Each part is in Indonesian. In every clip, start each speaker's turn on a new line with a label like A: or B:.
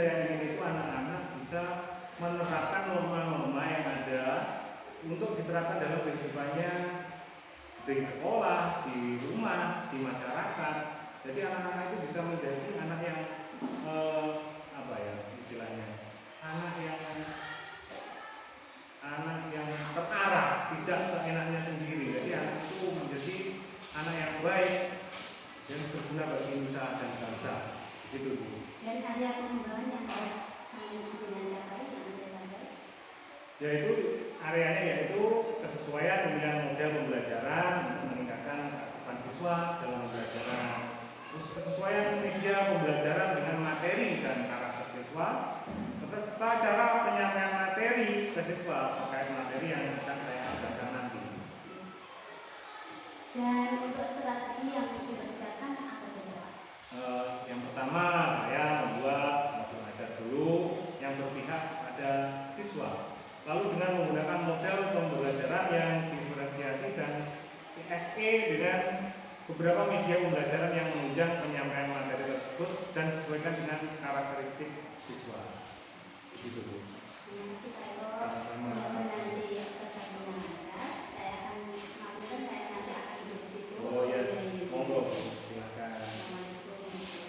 A: saya ingin itu anak-anak bisa menerapkan norma-norma yang ada untuk diterapkan dalam kehidupannya di sekolah, di rumah, di masyarakat. Jadi anak-anak itu bisa menjadi anak yang apa ya istilahnya, anak yang terarah, tidak seenaknya sendiri. Jadi anak itu menjadi anak yang baik dan berguna bagi nusa dan bangsa. Gitu Bu.
B: Dan area pengembangan yang sama dengan capai yang Anda capai?
A: Yaitu areanya yaitu kesesuaian pemilihan model pembelajaran untuk meningkatkan keaktifan siswa dalam pembelajaran. Terus kesesuaian media pembelajaran dengan materi dan karakter siswa, serta cara penyampaian materi ke siswa terkait materi yang akan saya ajarkan nanti.
B: Dan untuk strategi yang dipersiapkan apa saja Pak?
A: Yang pertama saya membuat modul ajar dulu yang berpihak pada siswa. Lalu dengan menggunakan model pembelajaran yang diferensiasi dan PSE dengan beberapa media pembelajaran yang menunjang penyampaian materi tersebut dan sesuaikan dengan karakteristik siswa. Gitu Bu.
B: Terima kasih Pak Eko.
A: Sama-sama.
B: Semoga nanti tetap dengan Anda. Saya akan maklumkan saya nanti akan duduk di situ.
A: Oh ya, monggo silakan.
B: Assalamualaikum.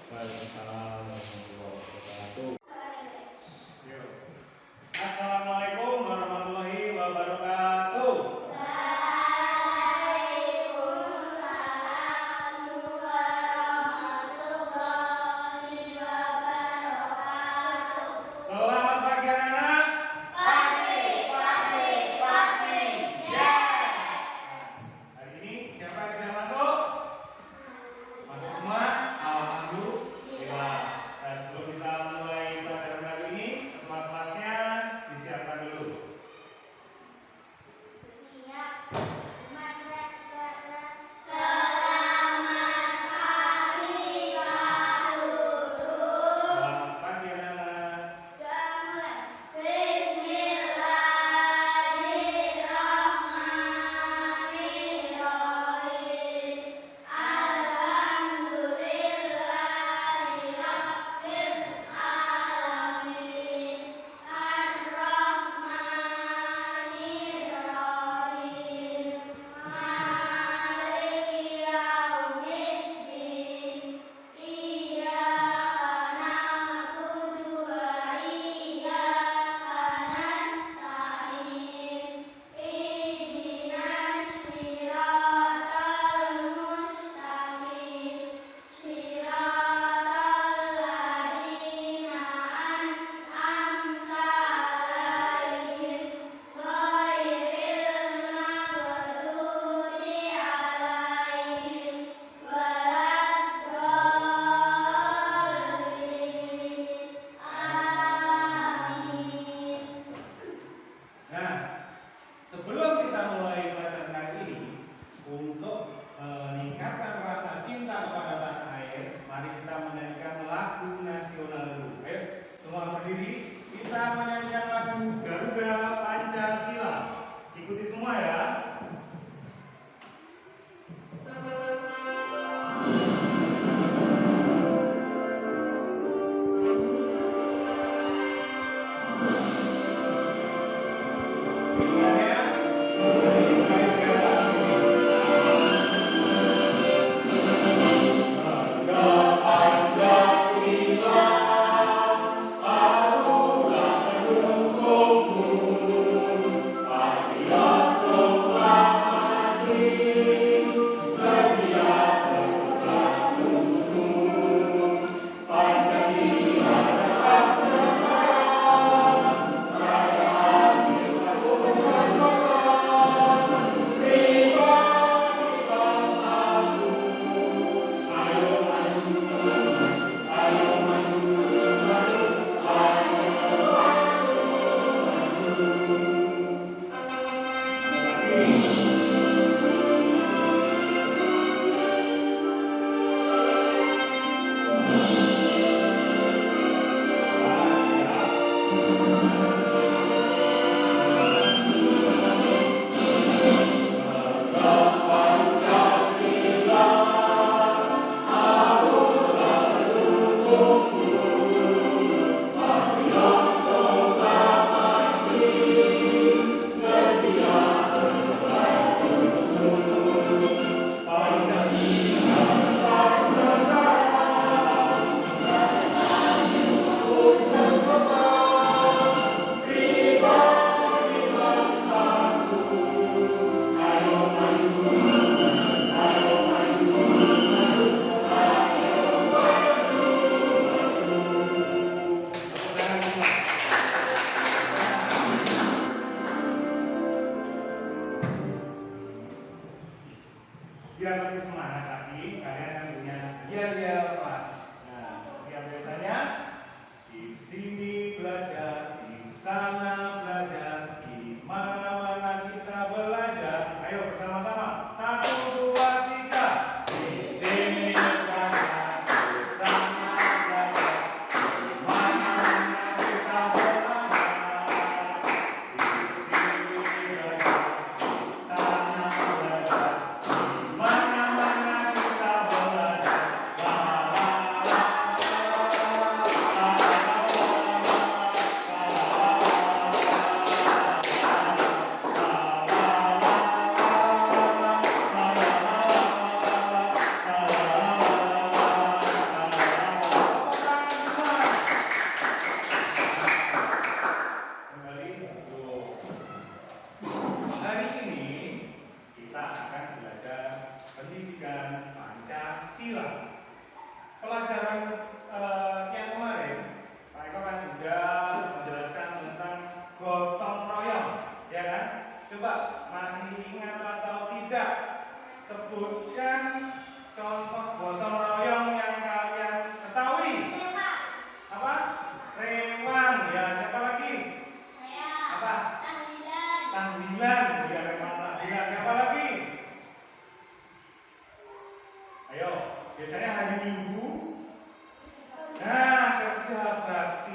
A: Waalaikumsalam warahmatullahi wabarakatuh. Assalamualaikum warahmatullahi wabarakatuh. Selamat pagi anak-anak.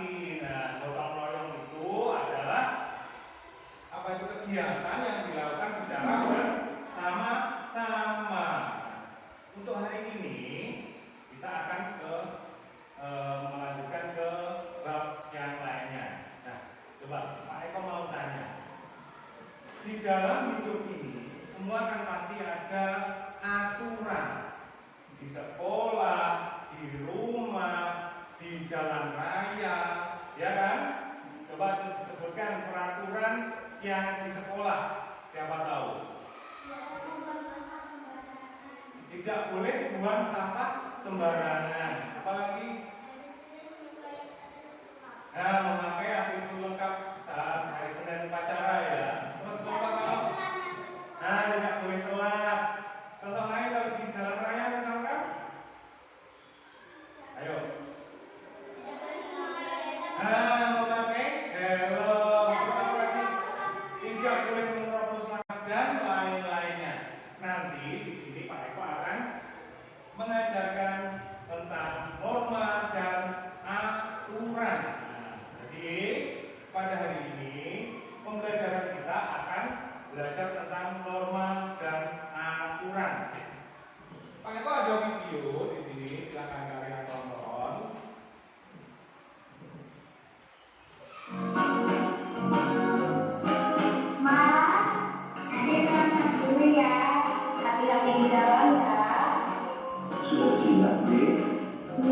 A: lagi. Nah, gotong royong itu adalah apa itu kegiatan yang dilakukan secara bersama-sama. Untuk hari ini kita akan melanjutkan ke bab yang lainnya. Nah, coba Pak Eko mau tanya. Di dalam hidup ini semua kan pasti ada aturan. Di sekolah, di rumah, di jalan raya, ya kan? Coba sebutkan peraturan yang di sekolah. Siapa tahu? Tidak boleh buang sampah sembarangan. Apalagi memakai atribut lengkap saat hari Senin upacara ya. Terus apa kalau? Tidak boleh telat. Contoh lain kalau di jalan raya misalkan? Ayo. Memakai helm. Terus apa lagi? Tidak boleh menerobos dan lain-lainnya. Nanti di sini Pak Eko akan mengajarkan tentang norma dan aturan. Jadi pada hari ini pembelajaran kita akan belajar tentang norma dan aturan. Pak Eko ada video di sini, silakan kalian tonton.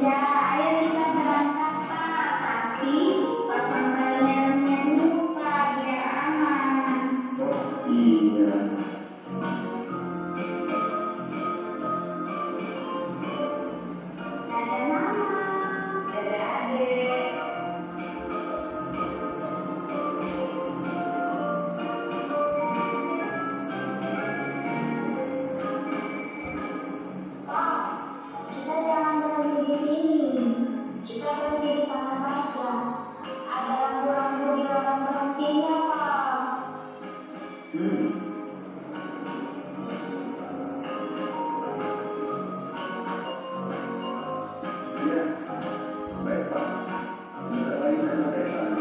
C: Ya, ayo kita berangkat Pak. Tapi papan bayarannya lupa biar aman. Iya. Dadah mama, dadah adik. Pak, kita jangan berhenti di sini. Kita berhenti di sana saja. Ada rambu-rambu di dalam berhentinya, Pak.
D: Ya, baik Pak. Sebentar lagi saya sampai sana.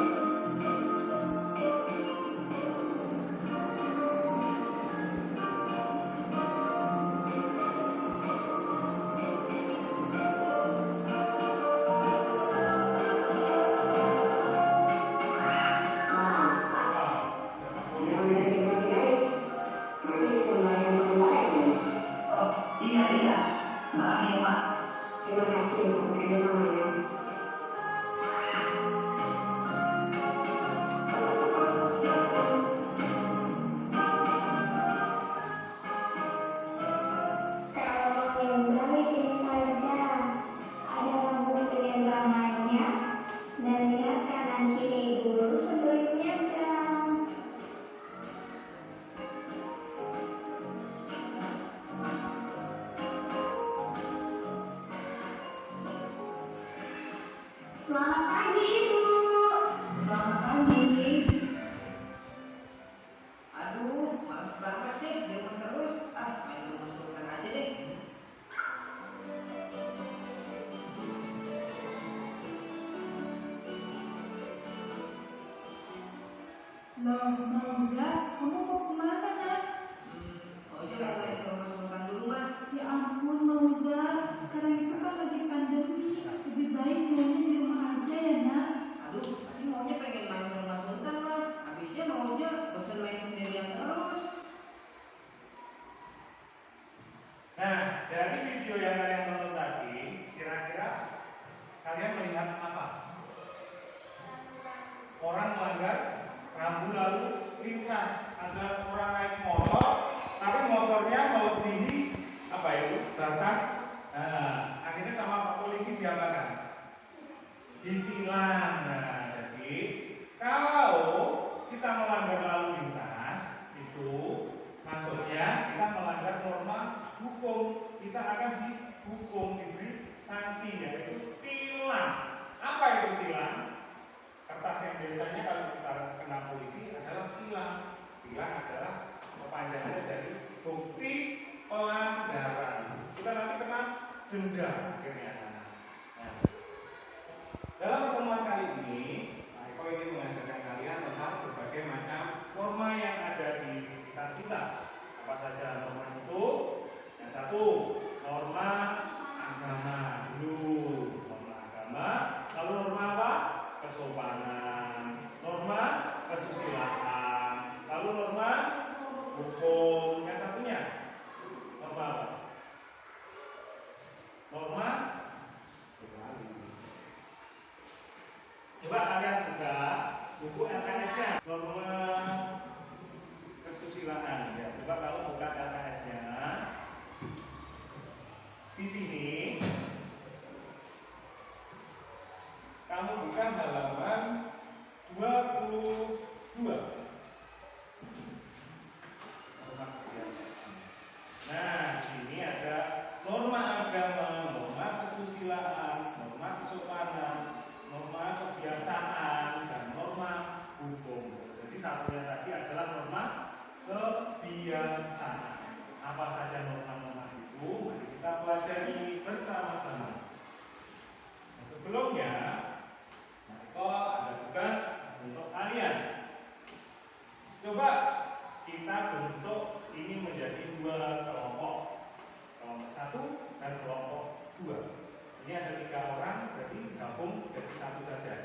D: Oh, iya. Maaf ya Pak. Terima kasih.
C: Kalau mau nyebrang di sini saja. Ada lampu penyeberangannya. Dan lihat kanan kiri dulu sebelum nyebrang. Selamat pagi, Ibu. Selamat pagi.
E: Aduh, males banget deh, jangan terus. Main rumah aja deh.
F: Loh, Mauza, kamu mau kemana, Nak?
E: Oja mau main ke rumah sultan dulu, Mah.
F: Ya ampun, Mauza, sekarang itu kan lagi pandemi. Lebih baik maunya di rumah aja ya, Nak.
E: Aduh, tadi maunya pengen main ke rumah sultan, Mah. Habisnya maunya bosan main sendirian terus.
A: Nah, dari video yang kalian tonton tadi, kira-kira kalian melihat apa? Orang melanggar rambu lalu lintas. Ada orang naik motor, tapi motornya melebihi apa itu batas. Coba kalian buka buku LKS-nya, norma kesusilaan. Ya, coba kalau buka LKS-nya, di sini kamu buka halaman 22. Nah, ini ada norma agama, norma kesusilaan, norma kesopanan, norma kebiasaan, dan norma hukum. Jadi satunya tadi adalah norma kebiasaan. Apa saja norma-norma itu? Mari kita pelajari bersama-sama. Nah, sebelumnya, ada tugas untuk kalian. Coba kita bentuk ini menjadi dua kelompok, kelompok 1 dan kelompok 2. Ini ada 3 orang, jadi gabung jadi 1 saja.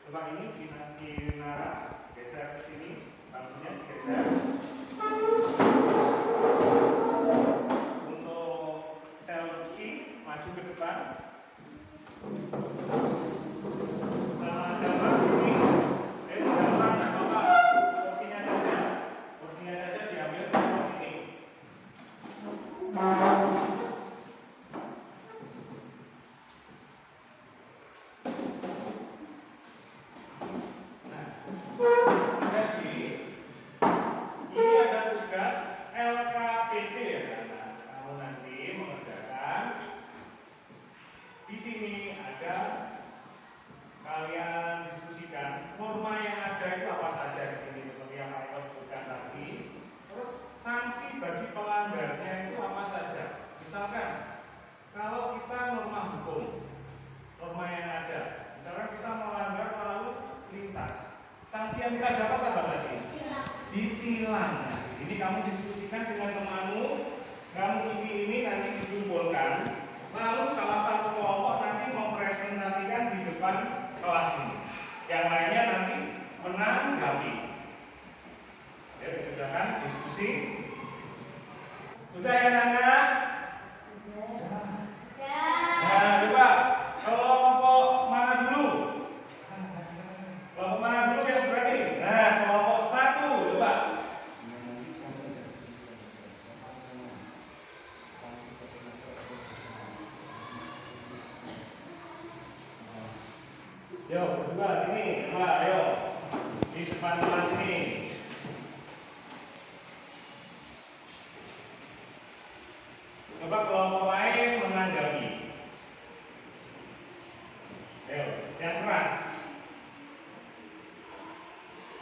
A: Coba ini Dinara geser ke sini, lampunya digeser. Untuk Selski maju ke depan. Sama-sama sini. Tidak mana Bapak, kursinya saja diambil sama sini. Jadi ini ada tugas LKPD ya, kamu nanti mengerjakan. Di sini ada kalian diskusikan norma yang ada itu apa saja di sini seperti yang Pak Eko sebutkan tadi. Terus sanksi bagi pelanggarnya itu apa saja. Misalkan kalau kita norma hukum, norma yang ada, misalkan kita melanggar lalu lintas, sanksi yang kita dapat apa tadi? Ditilang. Nah, di sini kamu diskusikan dengan temanmu, kamu isi ini nanti dikumpulkan, lalu salah satu kelompok nanti mempresentasikan di depan kelas ini. Yang lainnya nanti menanggapi. Saya dikerjakan diskusi. Sudah ya Nana? Nah, coba kelompok mana dulu? Kelompok mana dulu yang berani? Nah, kelompok 1, coba. Yo, berdua sini, coba, ayo. Di depan kelas ini. Coba kelompok lain menanggapi. Ayo, yang keras.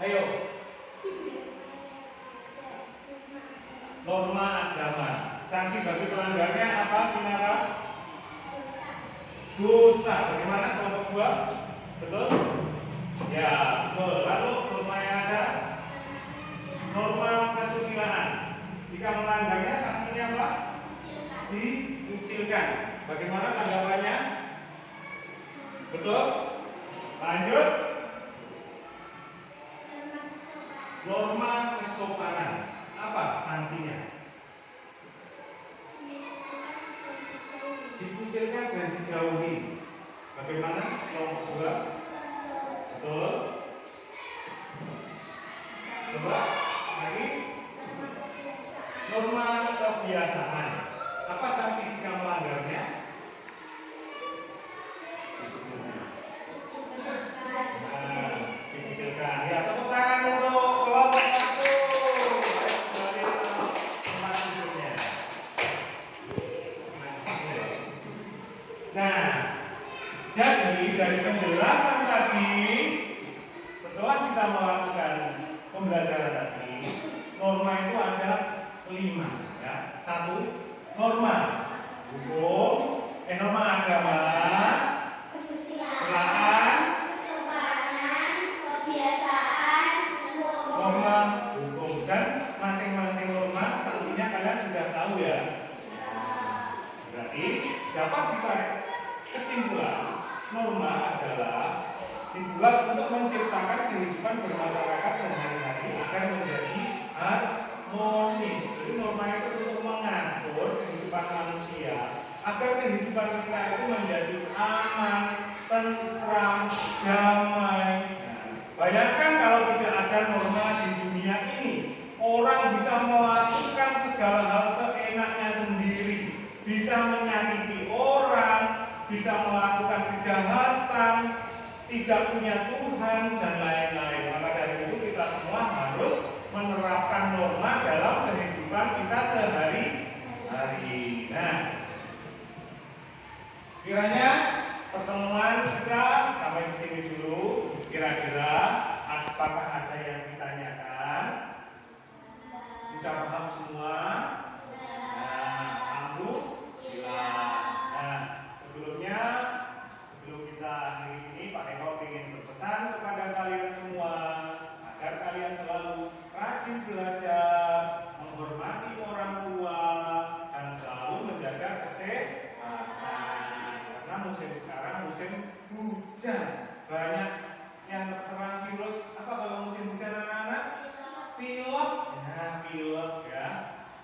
A: Ayo. Norma agama. Sanksi bagi pelanggarnya apa, Dinara? Dosa. Bagaimana kelompok 2? Betul? Ya, betul. Lalu norma yang ada? Norma kesusilaan. Jika melanggarnya sanksinya apa? Dikucilkan. Bagaimana tanggapannya? Betul? Lanjut. Norma kesopanan. Apa sanksinya? Dikucilkan dan dijauhi. Bagaimana kelompok 2? Betul? Coba lagi. Norma kebiasaan. Apa sanksi jika melanggarnya? Nah, dikucilkan. Ya, tepuk tangan untuk kelompok 1. Kembali ke tempat tidurnya. Nah, jadi dari penjelasan tadi, setelah kita melakukan pembelajaran tadi, norma itu ada 5 ya. 1, norma hukum, norma agama, kesusilaan,
B: kesopanan, kebiasaan,
A: norma hukum, dan masing-masing norma sanksinya kalian sudah tahu ya. Berarti dapat ditarik kesimpulan, norma adalah dibuat untuk menciptakan kehidupan bermasyarakat sehari-hari agar menjadi harmonis. Jadi norma itu untuk mengatur kehidupan manusia agar kehidupan kita itu menjadi aman, tentram, damai, Bayangkan kalau tidak ada norma di dunia ini, orang bisa melakukan segala hal seenaknya sendiri, bisa menyakiti orang, bisa melakukan kejahatan, tidak punya Tuhan dan lain-lain. Maka dari itu kita semua harus menerapkan norma dalam kehidupan kita sehari-hari. Nah, kiranya pertemuan kita sampai di sini dulu. Kira-kira apakah ada yang ditanyakan? Sudah paham semua? Nah, alhamdulillah. Nah, sebelum kita akhiri ini, Pak Eko ingin berpesan kepada kalian semua agar kalian selalu rajin belajar, menghormati orang tua, dan selalu menjaga kesehatan. Karena musim sekarang musim hujan, banyak yang terserang virus. Apa kalau musim hujan anak-anak? Pilek. Nah, pilek ya.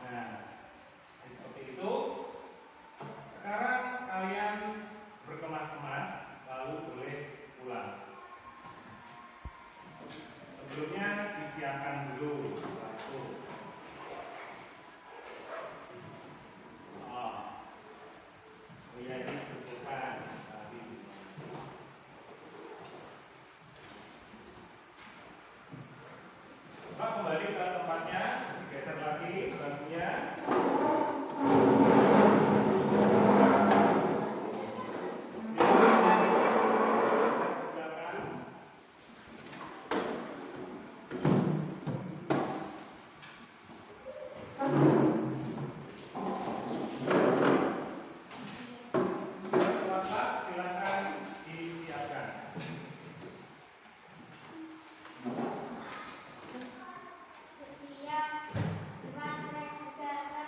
A: Nah, seperti itu. Sekarang kalian berkemas-kemas, lalu boleh pulang. Sebelumnya disiapkan dulu waktu. Oh iya, ini bukan tadi. Coba kembali ke tempatnya, digeser lagi bangkunya. Silakan disiapkan.
B: Bersiap, praktek negara.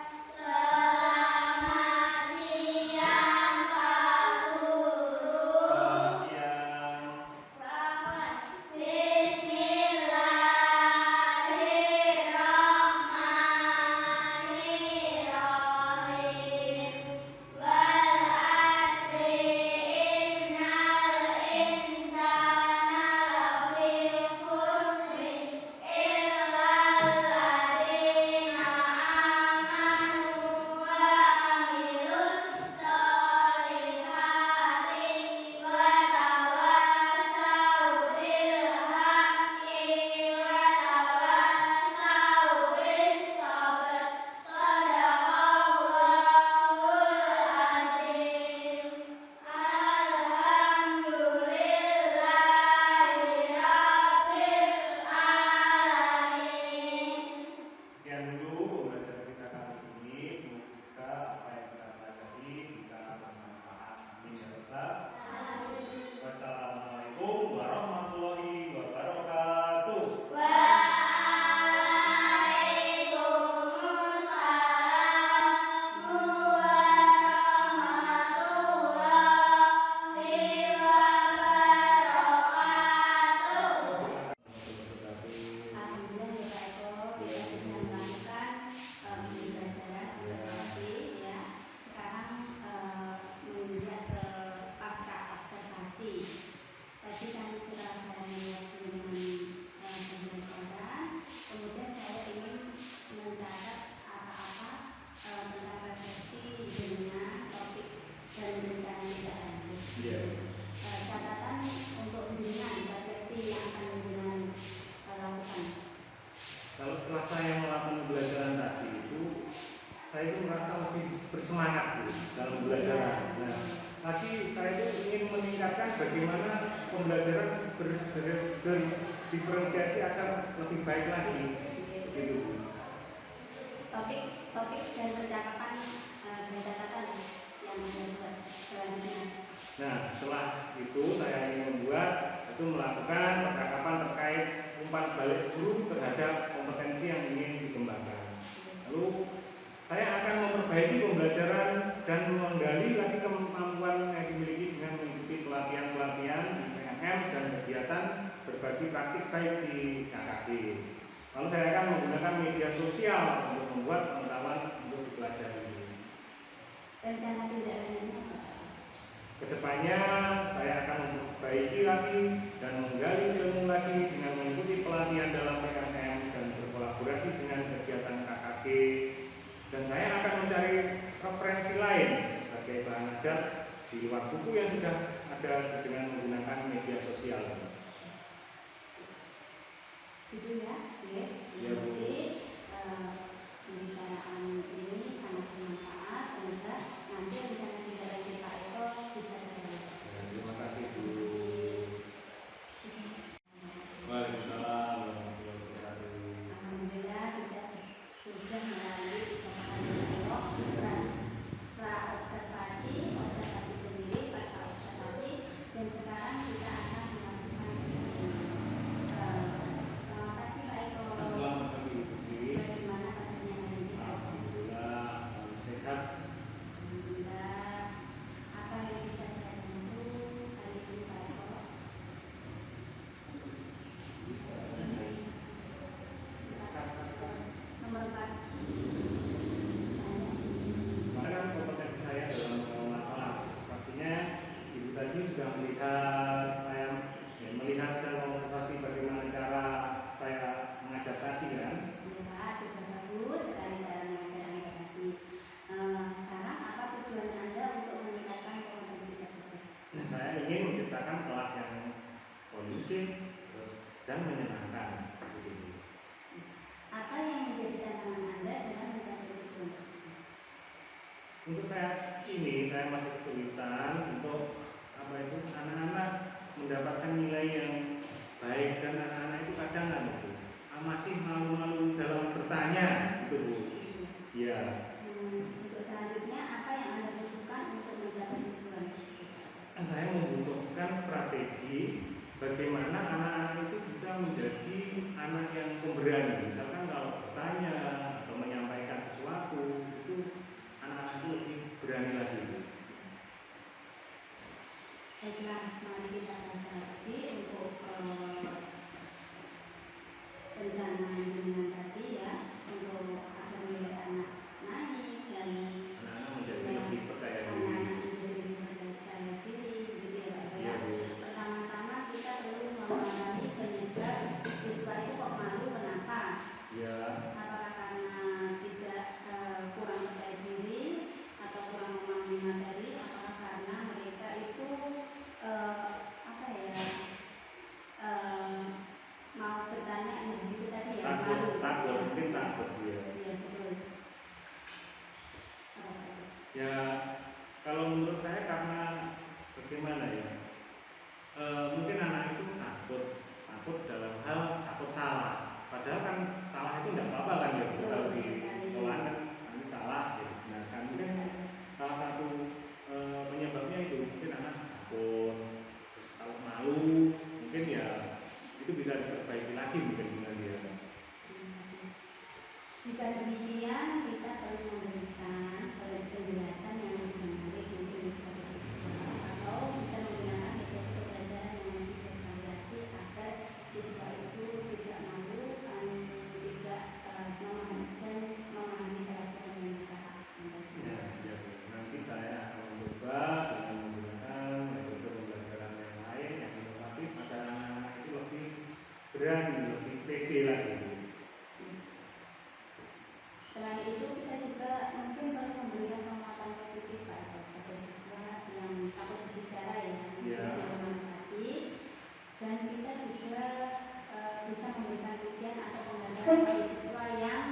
A: Sekian dulu pembelajaran kita kali ini. Semoga apa yang kita pelajari bisa bermanfaat. Amin ya rabbal alamin. Wassalamualaikum warahmatullahi wabarakatuh.
B: Alhamdulillah ya Pak Eko, kita sudah melakukan pembelajaran observasi ya. Sekarang menginjak ke pasca observasi. Tadi kan setelah saya melihat dengan pembelajaran, kemudian saya ingin mencatat apa-apa tentang refleksi dengan topik dan rencana tidak lanjut. Catatan untuk dengan refleksi yang akan dengan lakukan.
A: Kalau setelah saya melakukan pembelajaran tadi itu, saya itu merasa lebih bersemangat dalam pembelajaran. Nah, lagi saya itu ingin meningkatkan bagaimana pembelajaran berdiferensiasi akan lebih baik lagi. Gitu.
B: Topik dan percakapan dan catatan yang dibuat selanjutnya.
A: Nah, setelah itu saya ingin membuat itu melakukan percakapan terkait umpan balik guru terhadap kompetensi yang ingin dikembangkan. Lalu saya akan memperbaiki pembelajaran dan menggali lagi kemampuan yang dimiliki dengan mengikuti pelatihan-pelatihan di PMM dan kegiatan berbagi praktik baik di KKD. Lalu saya akan menggunakan media sosial untuk membuat pengetahuan untuk dipelajari.
B: Rencana tidak lanjutnya apa?
A: Kedepannya saya akan memperbaiki lagi dan menggali ilmu lagi dengan buku yang sudah ada dengan menggunakan media sosial.
B: Itu ya, Dek.
A: Iya, Bu.
B: Pembicaraan ini sangat bermanfaat. Semoga nanti rencana kita dari Pak Eko bisa terrealisasi.
A: Ya, terima kasih Bu. Waalaikumsalam warahmatullahi wabarakatuh.
B: Alhamdulillah kita sudah melalui pra observasi sendiri, pasca observasi, dan sekarang kita akan melakukan selamat pagi Pak Eko.
A: Selamat pagi Bu Putri.
B: Bagaimana kabarnya hari ini Pak Eko?
A: Alhamdulillah selalu sehat.
B: Alhamdulillah. Apa yang bisa saya bantu hari ini Pak Eko? Nomor 4.
A: Maka kompetensi saya dalam mengelola kelas. Pastinya Ibu tadi sudah melihat saya melihat dan mengoperasi bagaimana cara saya mengajar tadi kan.
B: Ya Pak, sudah bagus sekali cara mengajar Anda tadi. Sekarang apa tujuan Anda untuk meningkatkan kompetensi tersebut?
A: Nah, saya ingin menciptakan kelas yang kondusif dan menyenangkan. Begitu.
B: Apa yang menjadi tantangan Anda dalam mencapai tujuan tersebut?
A: Untuk saya ini saya masih kesulitan untuk anak-anak mendapatkan nilai yang baik, dan anak-anak itu kadang masih malu-malu dalam bertanya gitu Bu. Ya.
B: Untuk selanjutnya apa yang Anda butuhkan untuk mencapai tujuan tersebut?
A: Saya membutuhkan strategi bagaimana anak-anak itu bisa menjadi anak yang pemberani. Misalkan kalau bertanya atau menyampaikan sesuatu itu anak-anak itu lebih berani lagi.
B: Baiklah, mari kita bahas lagi untuk rencana dengan tadi ya, untuk agar nilai anak naik dan
A: Anak-anak menjadi lebih percaya diri.
B: anak-anak menjadi lebih percaya diri, begitu ya Pak
A: Iya,
B: ya.
A: Bu.
B: Pertama-tama kita perlu memahami penyebab siswa itu kok malu, kenapa?
A: Ya.
B: Apakah karena tidak kurang percaya diri atau kurang memahami materi? Apakah karena mereka itu mau bertanya itu tadi ya, malu.
A: Takut,
B: Ya.
A: mungkin takut dia.
B: Iya betul. Apa itu?
A: Ya, kalau menurut saya karena bagaimana ya? Mungkin anak itu takut dalam hal takut salah. Padahal kan salah itu tidak apa-apa kan ya, kalau di sekolah kan nanti salah ya. Nah, kan mungkin salah satu penyebabnya itu mungkin anak takut, terus kalau malu mungkin ya itu bisa diperbaiki lagi mungkin dengan dia.
B: Jika demikian, kita perlu memberikan penjelasan yang lebih menarik mungkin kepada siswa, atau bisa menggunakan metode pembelajaran yang lebih bervariasi agar siswa itu tidak malu dan tidak memahami pelajaran yang mereka sampaikan.
A: Ya, nanti saya akan mencoba dengan menggunakan metode pembelajaran yang lain yang inovatif agar anak-anak itu lebih berani, lebih pede lagi.
B: Selain itu, kita juga mungkin perlu memberikan penguatan positif pada siswa yang takut berbicara ya, tadi. Dan kita juga bisa memberikan ujian atau pembelajaran bagi siswa yang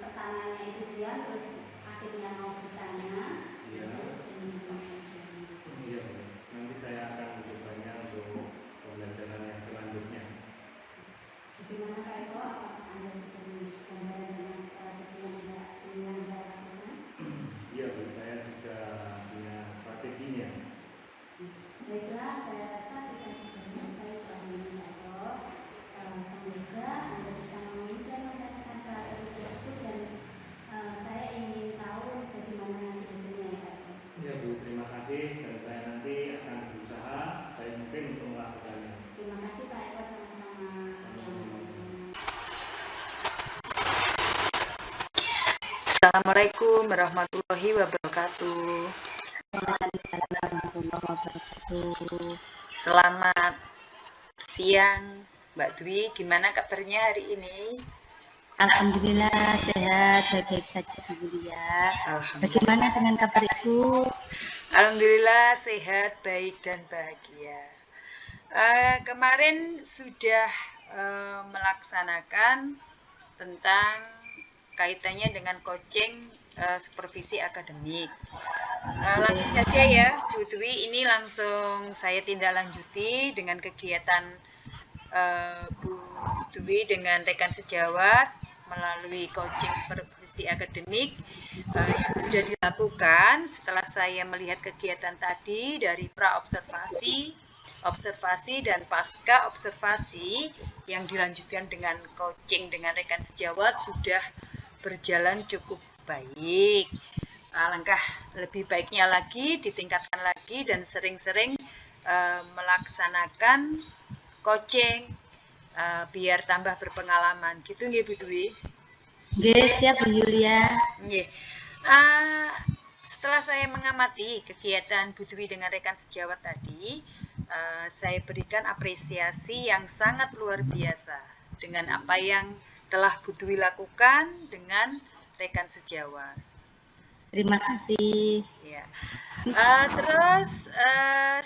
B: pertamanya itu diam, terus akhirnya mau bertanya.
A: Iya. Iya, nanti saya akan mencobanya untuk pembelajaran yang selanjutnya.
B: Bagaimana Pak Eko? Apakah Anda sudah gambaran dengan strategi yang Anda lakukan?
A: Iya, Bu, saya sudah punya strateginya.
B: Baiklah, saya rasa kita sudah selesai dengan Pak Eko. Semoga Anda bisa mengimplementasikan strategi tersebut, dan saya ingin tahu bagaimana nanti hasilnya ya Pak Eko.
A: Iya, Bu, terima kasih, dan saya nanti akan berusaha saya mungkin untuk melakukannya.
B: Terima kasih Pak Eko, sama-sama.
G: Assalamualaikum warahmatullahi wabarakatuh. Selamat siang Mbak Dwi, gimana kabarnya hari ini?
B: Alhamdulillah sehat, baik-baik saja Ibu Lia. Bagaimana dengan kabar Ibu?
G: Alhamdulillah sehat, baik dan bahagia. Kemarin sudah melaksanakan tentang kaitannya dengan coaching supervisi akademik. Langsung saja ya Bu Dwi, ini langsung saya tindak lanjuti dengan kegiatan Bu Dwi dengan rekan sejawat melalui coaching supervisi akademik yang sudah dilakukan setelah saya melihat kegiatan tadi dari pra-observasi, observasi dan pasca observasi yang dilanjutkan dengan coaching dengan rekan sejawat sudah berjalan cukup baik. Alangkah lebih baiknya lagi, ditingkatkan lagi dan sering-sering melaksanakan coaching biar tambah berpengalaman. Gitu nggih Bu Dwi?
B: Nggih, siap Bu Yulia.
G: Nggih. Setelah saya mengamati kegiatan Bu Dwi dengan rekan sejawat tadi, saya berikan apresiasi yang sangat luar biasa dengan apa yang telah Bu Dwi lakukan dengan rekan sejawat.
B: Terima kasih.
G: Ya. Terus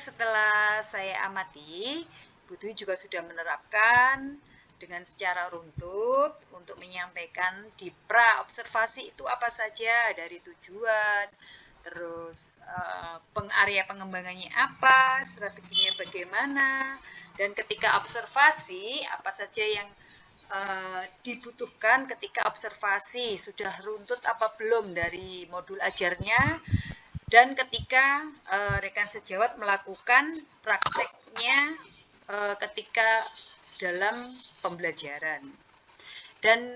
G: setelah saya amati, Bu Dwi juga sudah menerapkan dengan secara runtut untuk menyampaikan di pra-observasi itu apa saja dari tujuan, terus area pengembangannya apa, strateginya bagaimana, dan ketika observasi apa saja yang dibutuhkan ketika observasi, sudah runtut apa belum dari modul ajarnya, dan ketika rekan sejawat melakukan prakteknya ketika dalam pembelajaran. Dan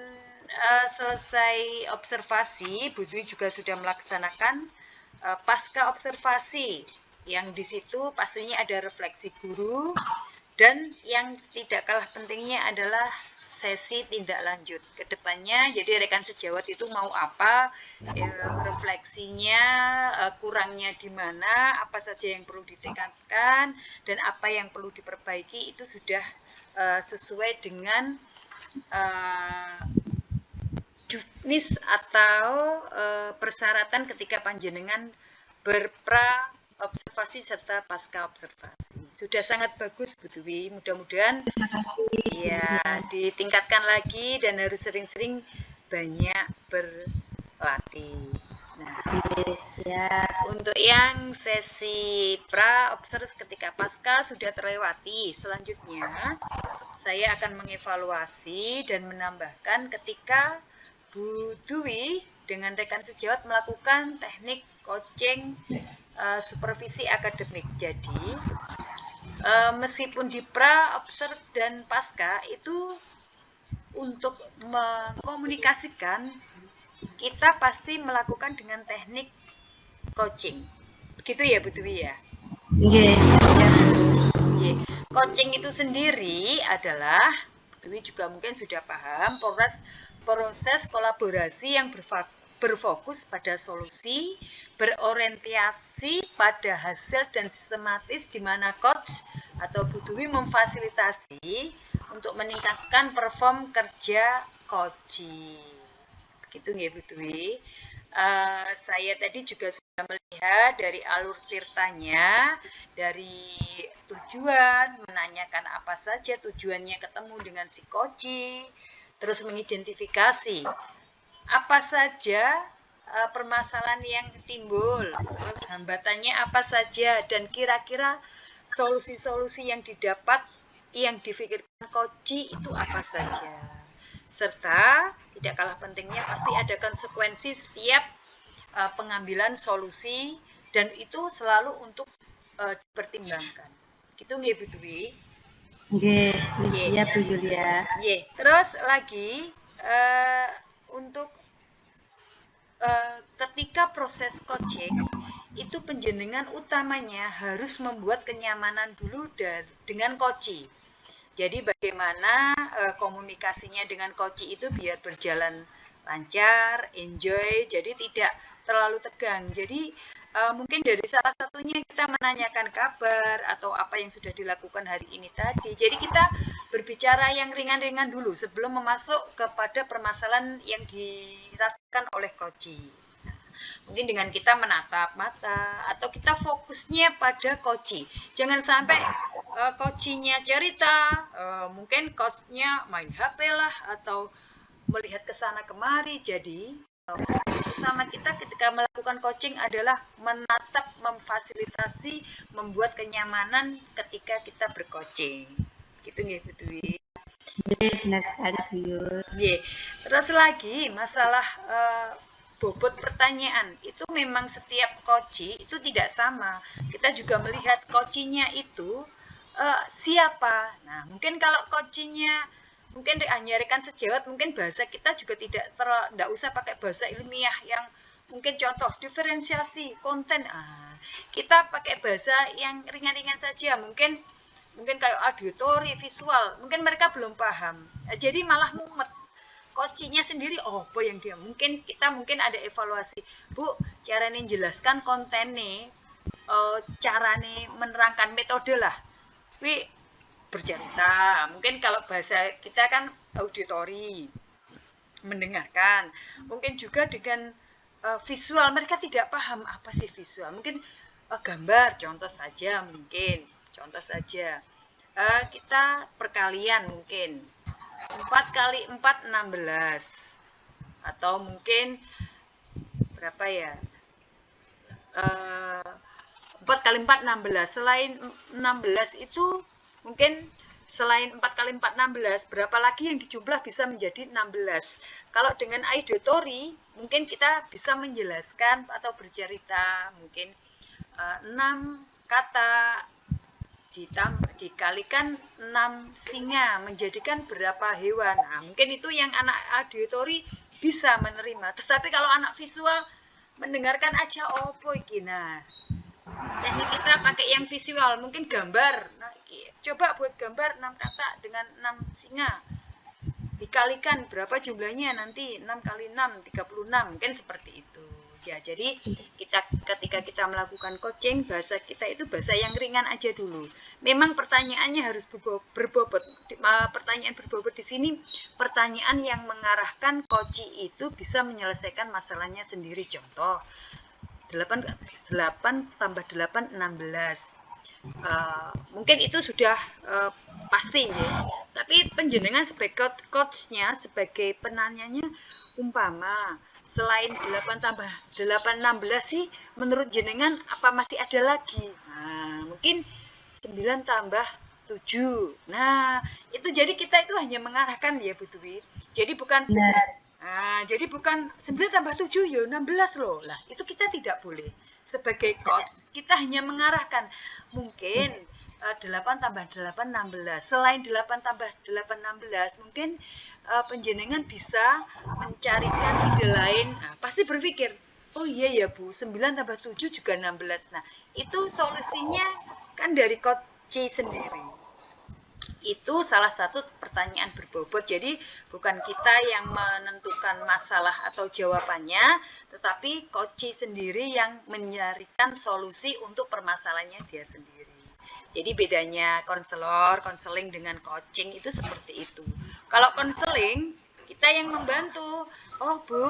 G: selesai observasi, Bu Dwi juga sudah melaksanakan pasca observasi yang di situ pastinya ada refleksi guru dan yang tidak kalah pentingnya adalah sesi tindak lanjut ke depannya. Jadi rekan sejawat itu mau apa, refleksinya kurangnya di mana, apa saja yang perlu ditingkatkan dan apa yang perlu diperbaiki itu sudah sesuai dengan juknis atau persyaratan ketika panjenengan berpra observasi serta pasca observasi. Sudah sangat bagus Bu Dwi, mudah-mudahan ya ditingkatkan lagi dan harus sering-sering banyak berlatih. Nah, untuk yang sesi pra observasi ketika pasca sudah terlewati. Selanjutnya saya akan mengevaluasi dan menambahkan ketika Bu Dwi dengan rekan sejawat melakukan teknik coaching supervisi akademik. Jadi meskipun di pra, observ, dan pasca itu untuk mengkomunikasikan kita pasti melakukan dengan teknik coaching. Begitu ya Bu Dwi ya?
B: Nggih.
G: Coaching itu sendiri adalah Bu Dwi juga mungkin sudah paham proses kolaborasi yang berfokus pada solusi, berorientasi pada hasil dan sistematis di mana coach atau Bu Dwi memfasilitasi untuk meningkatkan perform kerja coaching. Begitu nggih Bu Dwi? Saya tadi juga sudah melihat dari alur tirtanya, dari tujuan, menanyakan apa saja tujuannya ketemu dengan si coaching, terus mengidentifikasi apa saja permasalahan yang timbul, terus hambatannya apa saja, dan kira-kira solusi-solusi yang didapat, yang difikirkan coaching itu apa saja. Serta tidak kalah pentingnya pasti ada konsekuensi setiap pengambilan solusi dan itu selalu untuk dipertimbangkan. Gitu nggih Bu Dwi?
B: Nggih, iya Bu Yulia.
G: Nggih. Terus lagi untuk ketika proses coaching itu penjenengan utamanya harus membuat kenyamanan dulu dengan coaching. Jadi bagaimana komunikasinya dengan coaching itu biar berjalan lancar, enjoy, jadi tidak terlalu tegang. Jadi mungkin dari salah satunya kita menanyakan kabar atau apa yang sudah dilakukan hari ini tadi. Jadi kita berbicara yang ringan-ringan dulu sebelum memasuk kepada permasalahan yang dirasakan oleh koci. Mungkin dengan kita menatap mata atau kita fokusnya pada koci. Jangan sampai kocinya cerita, mungkin coachnya main HP lah atau melihat ke sana kemari. Jadi fokus utama kita ketika melakukan coaching adalah menatap, memfasilitasi, membuat kenyamanan ketika kita bercoaching. Gitu nggih, Bu Dwi.
H: Benar sekali, Bu Yul.
G: Terus lagi masalah bobot pertanyaan itu memang setiap coach itu tidak sama. Kita juga melihat coachnya itu siapa. Nah, mungkin kalau coachnya mungkin hanya rekan sejawat, mungkin bahasa kita juga tidak usah pakai bahasa ilmiah yang mungkin contoh diferensiasi konten. Kita pakai bahasa yang ringan-ringan saja. Mungkin kayak auditori, visual, mungkin mereka belum paham. Jadi malah mumet. Coachnya sendiri apa yang dia mungkin ada evaluasi. Bu, caranya jelaskan kontennya, caranya menerangkan metode lah. Bercerita, mungkin kalau bahasa kita kan auditori, mendengarkan. Mungkin juga dengan visual, mereka tidak paham apa sih visual. Mungkin gambar, contoh saja. Kita perkalian mungkin 4 kali 4 16 atau mungkin berapa ya, 4 kali 4 16. Selain 16 itu mungkin selain 4 kali 4 16, berapa lagi yang dijumlah bisa menjadi 16. Kalau dengan auditori mungkin kita bisa menjelaskan atau bercerita mungkin 6 kata dikalikan 6 singa menjadikan berapa hewan. Nah, mungkin itu yang anak auditori bisa menerima. Tetapi kalau anak visual mendengarkan aja opo iki. Nah, teknik kita pakai yang visual, mungkin gambar. Nah, coba buat gambar 6 kata dengan 6 singa. Dikalikan berapa jumlahnya nanti? 6 kali 6 36. Mungkin seperti itu. Ya, jadi ketika kita melakukan coaching, bahasa kita itu bahasa yang ringan aja dulu. Memang pertanyaannya harus berbobot. Pertanyaan berbobot di sini pertanyaan yang mengarahkan coach itu bisa menyelesaikan masalahnya sendiri. Contoh 8 tambah 8 16. Mungkin itu sudah pasti ya. Tapi penjenengan sebagai coachnya, sebagai penanyanya, umpama selain 8 tambah 8 16 sih menurut jenengan apa masih ada lagi? Nah, mungkin 9 tambah 7. Nah, itu jadi kita itu hanya mengarahkan ya Bu Dwi. Jadi bukan jadi bukan 9 tambah 7 ya 16 loh. Lah, itu kita tidak boleh. Sebagai coach, kita hanya mengarahkan. Mungkin 8 tambah 8 16. Selain 8 tambah 8 16, mungkin penjenengan bisa mencarikan ide lain. Nah, pasti berpikir, oh iya ya Bu, 9 tambah 7 juga 16. Nah, itu solusinya kan dari coach sendiri. Itu salah satu pertanyaan berbobot. Jadi bukan kita yang menentukan masalah atau jawabannya, tetapi coach sendiri yang mencarikan solusi untuk permasalahannya dia sendiri. Jadi bedanya konseling dengan coaching itu seperti itu. Kalau konseling, kita yang membantu. Oh Bu,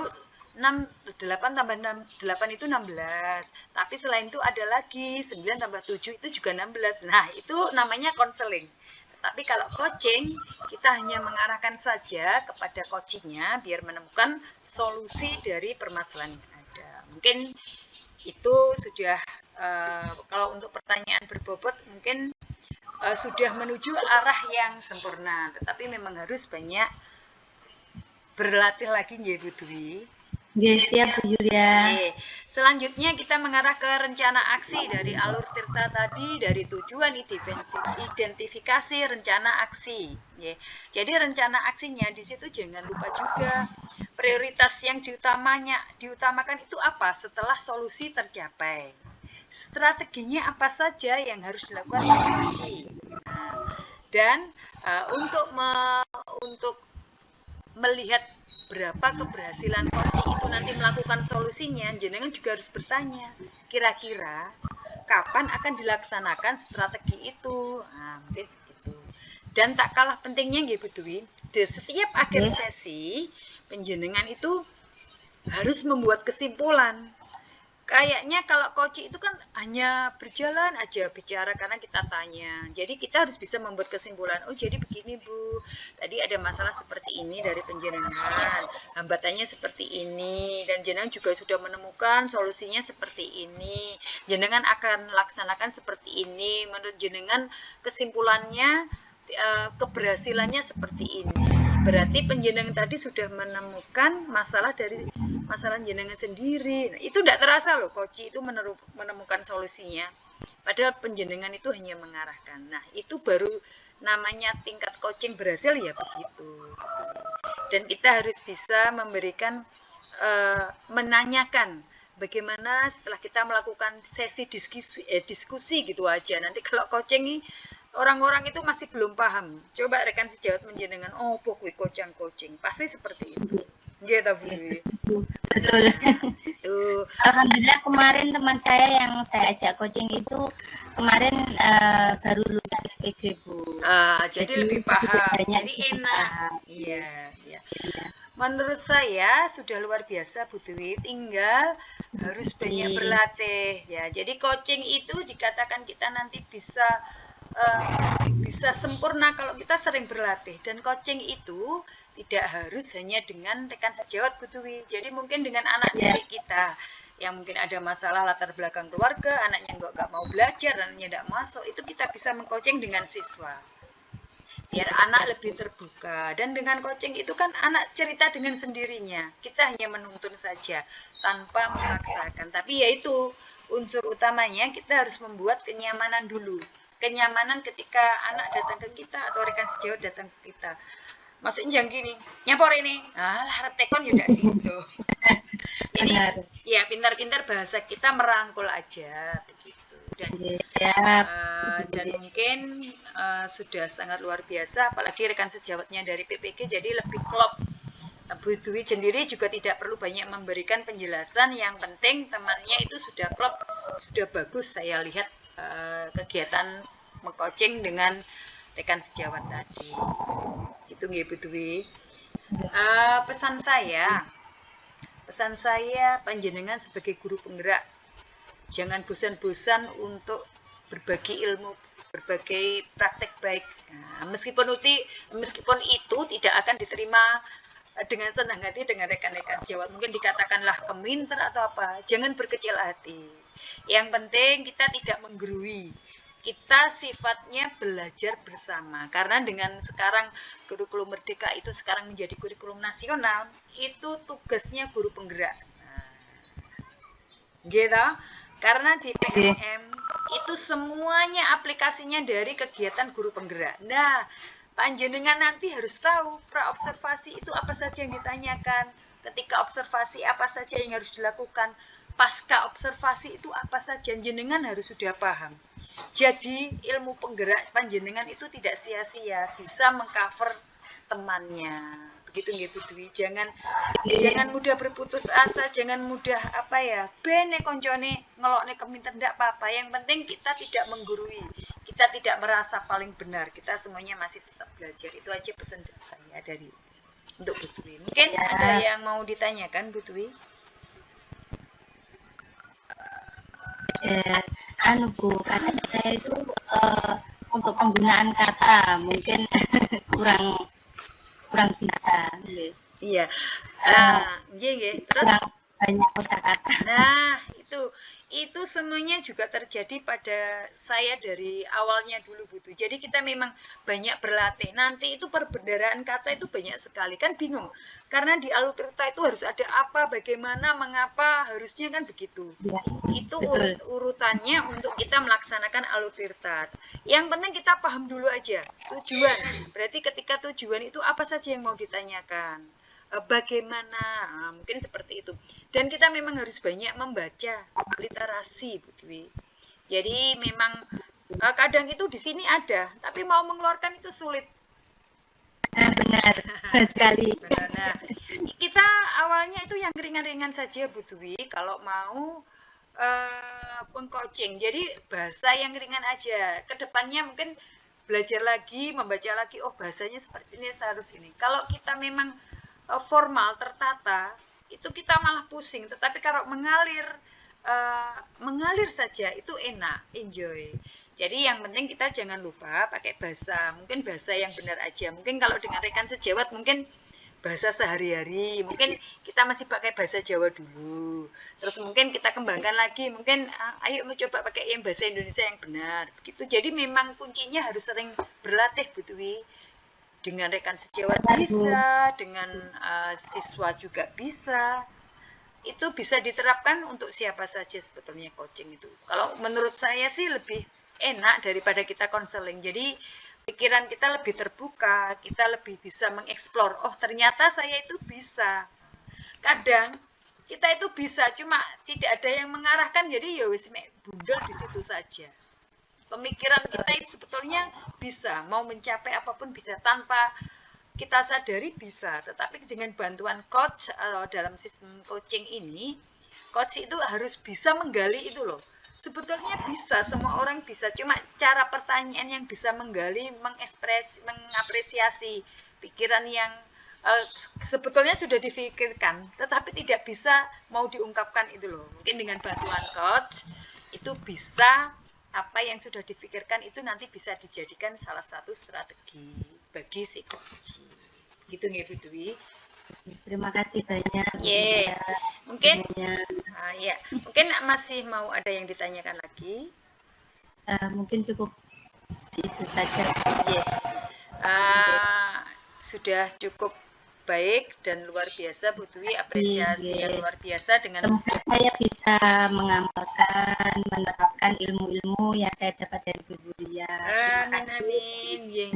G: 8 tambah 8 itu 16. Tapi selain itu ada lagi 9 tambah 7 itu juga 16. Nah, itu namanya konseling. Tapi kalau coaching, kita hanya mengarahkan saja kepada coachingnya biar menemukan solusi dari permasalahan yang ada. Mungkin itu sudah, kalau untuk pertanyaan berbobot mungkin sudah menuju arah yang sempurna. Tetapi memang harus banyak berlatih lagi ya Bu Dwi.
H: Siap Bu Julia.
G: Selanjutnya kita mengarah ke rencana aksi dari alur Tirta tadi, dari tujuan identifikasi rencana aksi. Jadi rencana aksinya di situ jangan lupa juga prioritas yang diutamakan itu apa setelah solusi tercapai. Strateginya apa saja yang harus dilakukan coach. Dan untuk melihat berapa keberhasilan Koci itu nanti melakukan solusinya, jenengan juga harus bertanya, kira-kira kapan akan dilaksanakan strategi itu. Nah, mungkin begitu. Dan tak kalah pentingnya nggih Bu Dwi, di setiap akhir sesi penjenengan itu harus membuat kesimpulan. Kayaknya kalau Koci itu kan hanya berjalan aja bicara karena kita tanya. Jadi kita harus bisa membuat kesimpulan. Oh jadi begini Bu, tadi ada masalah seperti ini dari penjenengan, hambatannya seperti ini, dan jenengan juga sudah menemukan solusinya seperti ini. Jenengan akan laksanakan seperti ini. Menurut jenengan kesimpulannya keberhasilannya seperti ini. Berarti penjenengan tadi sudah menemukan masalah dari masalah jenengan sendiri. Nah, itu tidak terasa loh, Koci itu menemukan solusinya. Padahal penjenengan itu hanya mengarahkan. Nah, itu baru namanya tingkat coaching berhasil ya begitu. Dan kita harus bisa memberikan, menanyakan bagaimana setelah kita melakukan sesi diskusi gitu aja. Nanti kalau coaching ini orang-orang itu masih belum paham. Coba rekan sejawat menjenengan, oh pokoknya coaching, pasti seperti itu. Gitu Bu.
H: Betul.
G: Tuh.
H: Alhamdulillah kemarin teman saya yang saya ajak coaching itu kemarin baru lulusan IPG Bu.
G: Jadi lebih paham.
H: Banyak
G: Jadi enak. Iya. Menurut saya sudah luar biasa Bu Dwi, tinggal harus banyak berlatih ya. Jadi coaching itu dikatakan kita nanti bisa sempurna kalau kita sering berlatih, dan coaching itu tidak harus hanya dengan rekan sejawat Bu Dwi. Jadi mungkin dengan anak didik kita yang mungkin ada masalah latar belakang keluarga, anaknya nggak mau belajar, anaknya tidak masuk, itu kita bisa mengcoaching dengan siswa biar anak lebih terbuka. Dan dengan coaching itu kan anak cerita dengan sendirinya, kita hanya menuntun saja tanpa memaksakan. Tapi yaitu unsur utamanya kita harus membuat kenyamanan dulu. Kenyamanan ketika anak datang ke kita atau rekan sejawat datang ke kita. Maksudnya jangan gini, nyapor ini, harap tekon ya situ. Ini ya pintar-pintar bahasa kita merangkul aja begitu. Dan mungkin sudah sangat luar biasa, apalagi rekan sejawatnya dari PPG jadi lebih klop. Bu Dwi sendiri juga tidak perlu banyak memberikan penjelasan, yang penting temannya itu sudah klop, sudah bagus. Saya lihat kegiatan meng-coaching dengan rekan sejawat tadi. Itu nggih Bu Dwi. Pesan saya panjenengan sebagai guru penggerak, jangan bosan-bosan untuk berbagi ilmu, berbagai praktek baik. Nah, meskipun itu tidak akan diterima dengan senang hati dengan rekan-rekan sejawat, mungkin dikatakanlah keminter atau apa, jangan berkecil hati. Yang penting kita tidak menggurui. Kita sifatnya belajar bersama, karena dengan sekarang kurikulum merdeka itu sekarang menjadi kurikulum nasional, itu tugasnya guru penggerak. Gitu, karena di PSM itu semuanya aplikasinya dari kegiatan guru penggerak. Nah, panjenengan nanti harus tahu pra-observasi itu apa saja yang ditanyakan, ketika observasi apa saja yang harus dilakukan, pasca observasi itu apa saja, jenengan harus sudah paham. Jadi ilmu penggerak panjenengan itu tidak sia-sia, bisa mengcover temannya. Begitu nggih Bu Dwi. Jangan mudah berputus asa, jangan mudah bene koncone ngelokne keminter, ndak apa-apa. Yang penting kita tidak menggurui. Kita tidak merasa paling benar. Kita semuanya masih tetap belajar. Itu aja pesan saya untuk Bu Dwi. Mungkin ada yang mau ditanyakan Bu Dwi?
H: Bu, kata saya itu untuk penggunaan kata mungkin kurang bisa.
G: Iya. Terus
H: banyak kosakata.
G: Nah, itu semuanya juga terjadi pada saya dari awalnya dulu Bu. Jadi kita memang banyak berlatih. Nanti itu perbendaharaan kata itu banyak sekali, kan bingung. Karena di Alutirta itu harus ada apa, bagaimana, mengapa, harusnya kan begitu.
H: Ya,
G: itu urutannya untuk kita melaksanakan Alutirta. Yang penting kita paham dulu aja tujuan. Berarti ketika tujuan itu apa saja yang mau ditanyakan, bagaimana, mungkin seperti itu. Dan kita memang harus banyak membaca literasi Bu Dwi. Jadi memang kadang itu di sini ada, tapi mau mengeluarkan itu sulit.
H: Benar sekali.
G: Benar. Nah, kita awalnya itu yang ringan-ringan saja Bu Dwi kalau mau pengcoaching. Jadi bahasa yang ringan aja. Kedepannya mungkin belajar lagi, membaca lagi. Oh bahasanya seperti ini, seharus ini. Kalau kita memang formal, tertata, itu kita malah pusing. Tetapi kalau mengalir saja itu enak, enjoy. Jadi yang penting kita jangan lupa pakai bahasa, mungkin bahasa yang benar aja. Mungkin kalau dengan rekan sejawat mungkin bahasa sehari-hari, mungkin kita masih pakai bahasa Jawa dulu. Terus mungkin kita kembangkan lagi, mungkin ayo mencoba pakai yang bahasa Indonesia yang benar. Begitu. Jadi memang kuncinya harus sering berlatih Bu Dwi. Dengan rekan sejawat bisa, dengan siswa juga bisa. Itu bisa diterapkan untuk siapa saja sebetulnya coaching itu. Kalau menurut saya sih lebih enak daripada kita konseling. Jadi pikiran kita lebih terbuka, kita lebih bisa mengeksplor. Oh ternyata saya itu bisa. Kadang kita itu bisa, cuma tidak ada yang mengarahkan. Jadi ya wis bundel di situ saja. Pemikiran kita itu sebetulnya bisa, mau mencapai apapun bisa tanpa kita sadari bisa. Tetapi dengan bantuan coach dalam sistem coaching ini, coach itu harus bisa menggali itu loh. Sebetulnya bisa, semua orang bisa. Cuma cara pertanyaan yang bisa menggali, mengapresiasi pikiran yang sebetulnya sudah difikirkan, tetapi tidak bisa mau diungkapkan itu loh. Mungkin dengan bantuan coach itu bisa, apa yang sudah difikirkan itu nanti bisa dijadikan salah satu strategi bagi si coach. Gitu nih Bu Dwi.
H: Terima kasih banyak.
G: Mungkin mungkin masih mau ada yang ditanyakan lagi.
H: Mungkin cukup itu saja.
G: Sudah cukup baik dan luar biasa Bu Dwi, apresiasi yang luar biasa dengan
H: semoga saya bisa mengamalkan, menerapkan ilmu-ilmu yang saya dapat dari Bu Zulia.
G: Amin.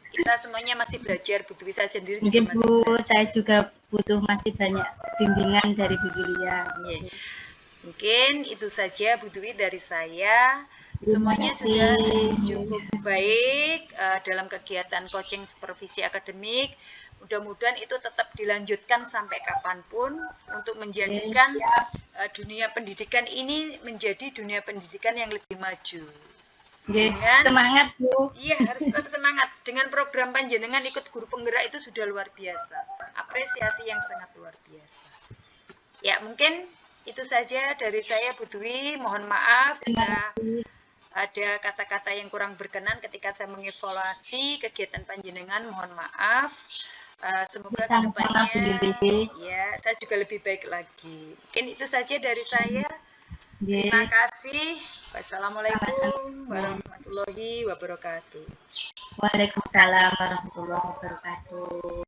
G: Kita semuanya masih belajar, Bu Dwi saya sendiri
H: mungkin
G: juga masih belajar.
H: Saya juga butuh masih banyak bimbingan dari Bu Zulia.
G: Mungkin itu saja Bu Dwi dari saya. Semuanya sudah cukup baik dalam kegiatan coaching supervisi akademik. Mudah-mudahan itu tetap dilanjutkan sampai kapanpun untuk menjadikan dunia pendidikan ini menjadi dunia pendidikan yang lebih maju.
H: Semangat Bu.
G: Iya, harus tetap semangat. Dengan program panjenengan ikut guru penggerak itu sudah luar biasa. Apresiasi yang sangat luar biasa. Ya, mungkin itu saja dari saya Bu Dwi. Mohon maaf jika ada kata-kata yang kurang berkenan ketika saya mengevaluasi kegiatan panjenengan. Mohon maaf. Semoga kedepannya saya juga lebih baik lagi. Mungkin itu saja dari saya. Terima kasih. Wassalamualaikum warahmatullahi wabarakatuh.
H: Waalaikumsalam warahmatullahi wabarakatuh.